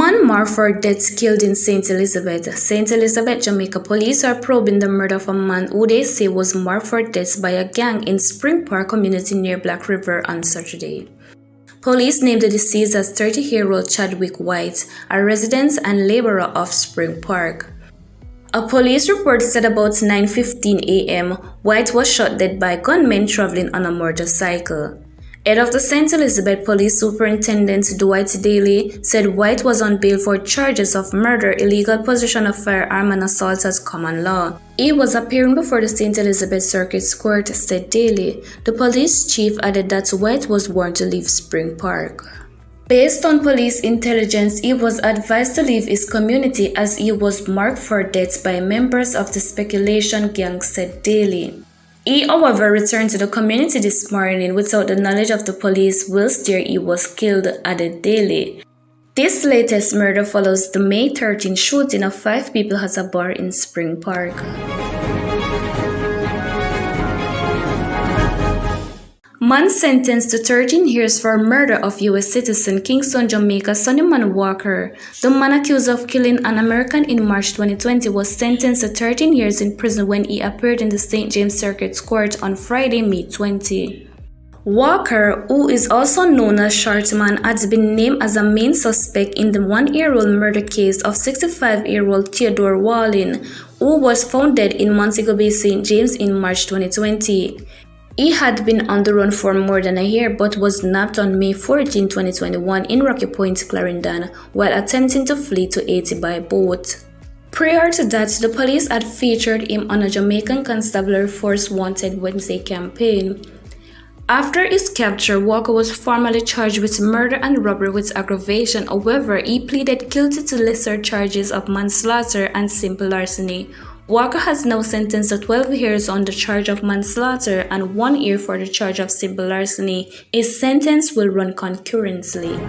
man marked for death killed in St. Elizabeth. St. Elizabeth, Jamaica police are probing the murder of a man who they say was marked for death by a gang in Spring Park community near Black River on Saturday. Police named the deceased as 30-year-old Chadwick White, a resident and laborer of Spring Park. A police report said about 9:15 a.m., White was shot dead by gunmen traveling on a motorcycle. Head of the St. Elizabeth Police Superintendent Dwight Daly said White was on bail for charges of murder, illegal possession of firearm and assault as common law. He was appearing before the St. Elizabeth Circuit Court, said Daly. The police chief added that White was warned to leave Spring Park. Based on police intelligence, he was advised to leave his community as he was marked for death by members of the Speculation Gang, said Daly. He, however, returned to the community this morning without the knowledge of the police whilst there he was killed, added Daly. This latest murder follows the May 13 shooting of 5 people at a bar in Spring Park. Man sentenced to 13 years for murder of U.S. citizen Kingston, Jamaica, Sonnyman Walker. The man accused of killing an American in March 2020 was sentenced to 13 years in prison when he appeared in the St. James Circuit Court on Friday, May 20. Walker, who is also known as Shortman, has been named as a main suspect in the 1-year-old murder case of 65-year-old Theodore Wallin, who was found dead in Montego Bay, St. James in March 2020. He had been on the run for more than a year but was nabbed on May 14, 2021 in Rocky Point, Clarendon, while attempting to flee to Haiti by boat. Prior to that, the police had featured him on a Jamaican Constabulary Force Wanted Wednesday campaign. After his capture, Walker was formally charged with murder and robbery with aggravation. However, he pleaded guilty to lesser charges of manslaughter and simple larceny. Walker has now sentenced to 12 years on the charge of manslaughter and 1 year for the charge of simple larceny. His sentence will run concurrently.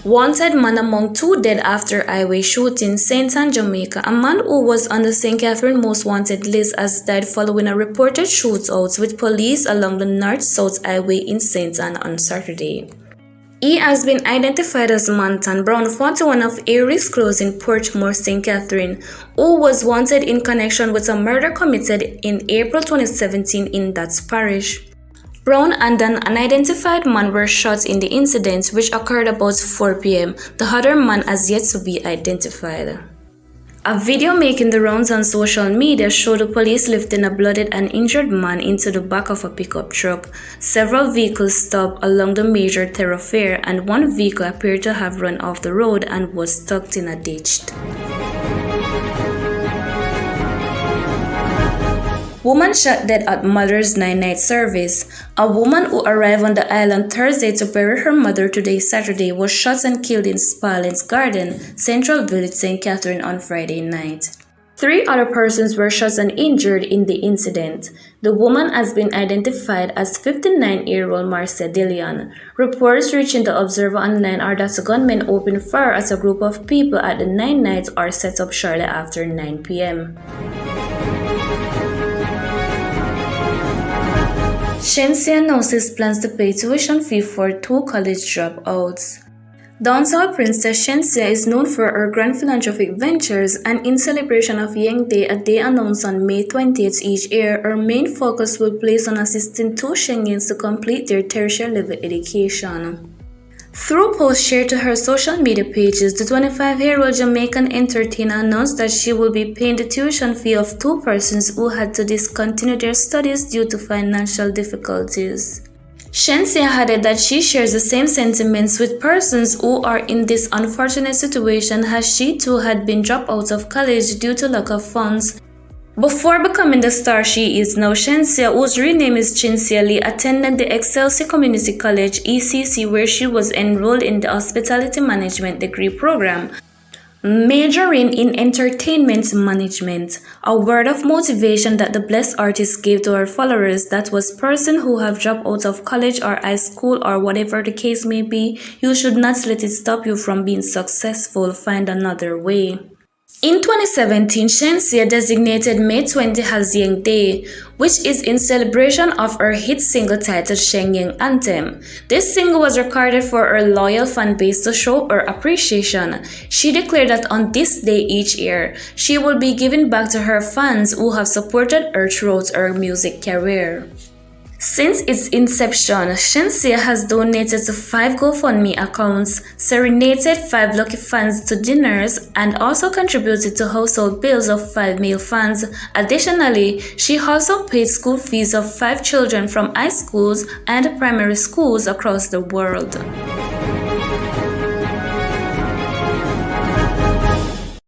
Wanted man among 2 dead after highway shooting, St. Ann, Jamaica. A man who was on the St. Catherine Most Wanted list has died following a reported shootout with police along the North-South Highway in St. Ann on Saturday. He has been identified as Manton Brown, 41 of Aries Close in Portmore, St. Catherine, who was wanted in connection with a murder committed in April 2017 in that parish. Brown and an unidentified man were shot in the incident, which occurred about 4 p.m. The other man has yet to be identified. A video making the rounds on social media showed the police lifting a bloodied and injured man into the back of a pickup truck. Several vehicles stopped along the major thoroughfare, and one vehicle appeared to have run off the road and was stuck in a ditch. Woman shot dead at mother's 9-night service. A woman who arrived on the island Thursday to bury her mother today, Saturday, was shot and killed in Sparlands Garden, Central Village, St. Catherine on Friday night. 3 other persons were shot and injured in the incident. The woman has been identified as 59-year-old Marcia Dillion. Reports reaching the Observer Online are that the gunmen opened fire at a group of people at the 9-night or set up shortly after 9 p.m. Shenseea announces plans to pay tuition fee for 2 college dropouts. Dancehall princess Shenseea is known for her grand philanthropic ventures, and in celebration of Young Day, a day announced on May 20th each year, her main focus will place on assisting 2 Shengens to complete their tertiary level education. Through posts shared to her social media pages, the 25-year-old Jamaican entertainer announced that she will be paying the tuition fee of 2 persons who had to discontinue their studies due to financial difficulties. Shenseea added that she shares the same sentiments with persons who are in this unfortunate situation, as she too had been dropped out of college due to lack of funds. Before becoming the star she is now, Shenseea, whose real name is Shenseea Lee, attended the Excelsior Community College (ECC), where she was enrolled in the Hospitality Management degree program, majoring in Entertainment Management. A word of motivation that the blessed artist gave to her followers: that was person who have dropped out of college or high school or whatever the case may be, you should not let it stop you from being successful. Find another way. In 2017, Shenseea designated May 20 as Yang Day, which is in celebration of her hit single titled Sheng Yang Anthem. This single was recorded for her loyal fan base to show her appreciation. She declared that on this day each year, she will be giving back to her fans who have supported her throughout her music career. Since its inception, Shenseea has donated to 5 GoFundMe accounts, serenaded 5 lucky fans to dinners, and also contributed to household bills of 5 male fans. Additionally, she also paid school fees of 5 children from high schools and primary schools across the world.